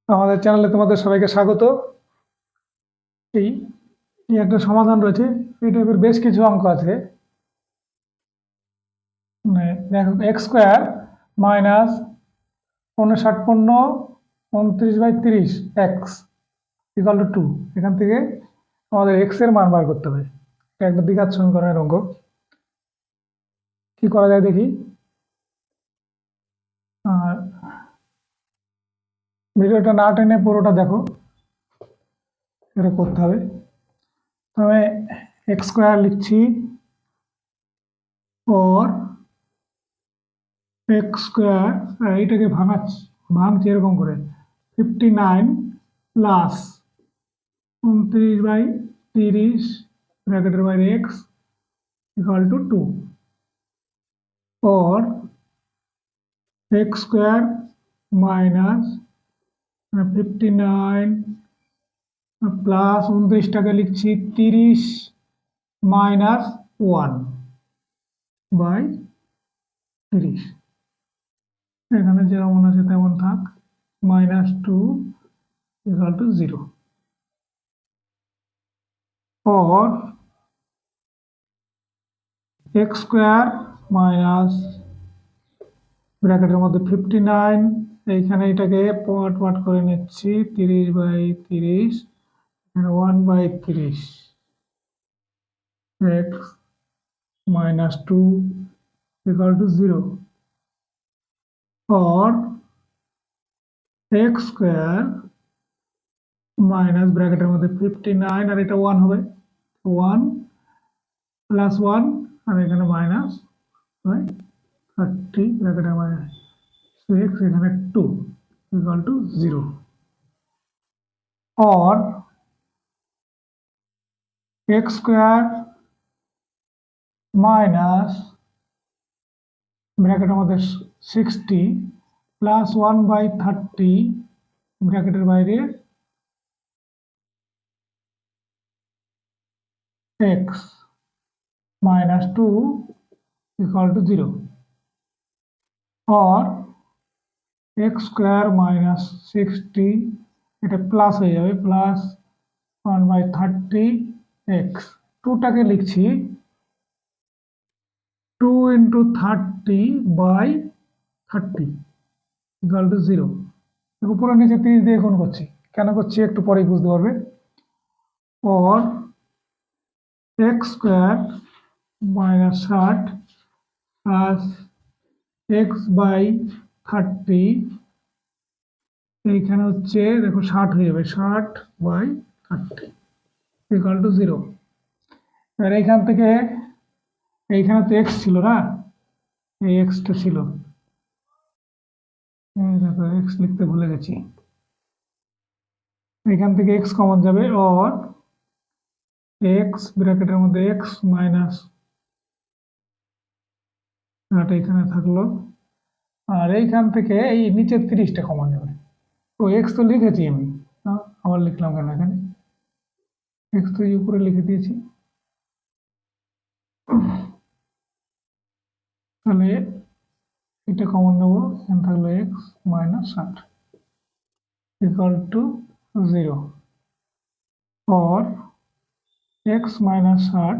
আমাদের চ্যানেলে তোমাদের সবাইকে স্বাগত। এই এই একটা সমাধান রয়েছে। এই টাইপের বেশ কিছু অঙ্ক আছে। দেখো x square minus 59 29/30 x equal to 2। এখান থেকে আমাদের এক্স এর মান বার করতে হবে। এটা একটা দ্বিঘাত সমীকরণের অঙ্ক। কি করা যায় দেখি। আর ভিডিওটা না টেনে পুরোটা দেখো, এটা করতে হবে। তবে এক্স স্কোয়ার লিখছি ওর এক্স স্কোয়ার, এইটাকে ভাঙছি এরকম করে 59 প্লাস 29/30 ব্র্যাকেটের বাইরে এক্স ইকাল টু 2 और এক্স স্কোয়ার মাইনাস 59 প্লাস 29টাকে লিখছি 30 মাইনাস 1/30। এখানে যেমন আছে তেমন থাক, -2 ইকাল টু 0 और এক্স স্কোয়ার মাইনাস ব্র্যাকেটের মধ্যে 59, এইখানে এটাকে পার্ট করে নিচ্ছি 30/30, 1/30 এক্স মাইনাস 2 ইকাল টু 0 और এক্স স্কোয়ার মাইনাস ব্র্যাকেটের মধ্যে 59 আর এটা 1 হবে, 1 প্লাস 1 আর এখানে মাইনাস 30 ব্র্যাকেটের মাইনাস 6 এখানে 2 ইকাল টু 0 और एक्स स्क्वायर माइनस ब्रैकेटर मध्य 60 प्लस 1/30 ब्रैकेटर बाहरे एक्स -2 इक्वल टू 0 और एक्स स्क्वायर माइनस 60 এটা প্লাস হয়ে যাবে, প্লাস 1/30 एक्स 2টাকে লিখছি 2 into 30/30 ইকুয়াল টু 0। উপরে নিচে 30 দিয়ে গুণ করছি, কেন করছি একটু পরেই বুঝতে পারবে। और एक्स स्क्वायर -60 प्लस x/30 এইখানে হচ্ছে দেখো 60 হয়ে যাবে, 60/30 ইকুয়াল টু 0। এবার এইখান থেকে এইখানে তো এক্স ছিল না, এই এক্সটা ছিল, দেখো এক্স লিখতে ভুলে গেছি, এখান থেকে এক্স কমন যাবে और এক্স ব্র্যাকেটের মধ্যে এক্স মাইনাস এটা এখানে থাকলো, আর এইখান থেকে এই নিচের 30টা কমন যাবে। তো এক্স তো লিখেছি আমি, আবার লিখলাম কেন এখানে, এক্স তো উপরে লিখে দিয়েছি। তাহলে এটা কমন নেব, এখানে থাকলো এক্স -60 ইকুয়াল টু 0 और x -60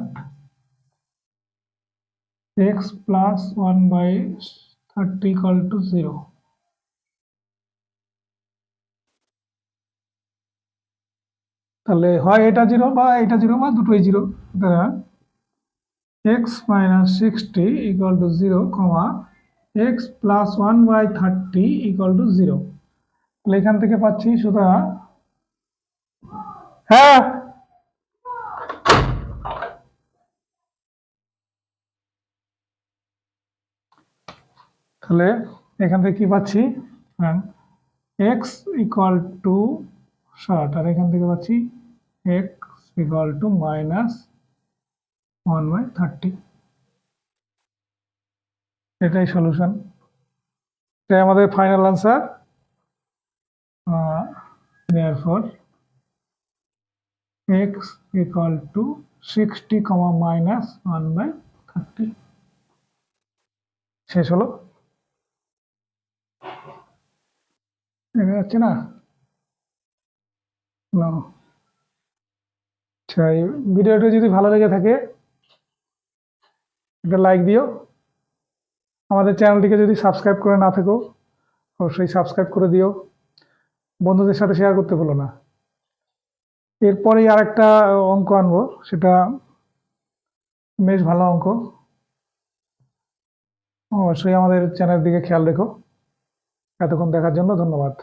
x plus 1/30 equal to 0। তাহলে হয় এটা 0 বা এটা 0 বা দুটোই 0। সুতরাং x -60 equal to 0, x plus 1/30 equal to 0। তাহলে এখান থেকে পাচ্ছি, সুতরাং হ্যাঁ তাহলে এখান থেকে কি পাচ্ছি, x ইকুয়াল টু 60 আর এখান থেকে পাচ্ছি x ইকুয়াল টু -1/30। এটাই সলিউশন, এটাই আমাদের final answer. therefore x equal to 60, -1/30। শেষ হলো, দেখা যাচ্ছে না? না। আচ্ছা, এই ভিডিওটা যদি ভালো লেগে থাকে একটা লাইক দিও। আমাদের চ্যানেলটিকে যদি সাবস্ক্রাইব করে না থাকো অবশ্যই সাবস্ক্রাইব করে দিও। বন্ধুদের সাথে শেয়ার করতে ভুলো না। এরপরেই আরেকটা অঙ্ক আনবো, সেটা বেশ ভালো অঙ্ক। অবশ্যই আমাদের চ্যানেলের দিকে খেয়াল রেখো। এতক্ষণ দেখার জন্য ধন্যবাদ।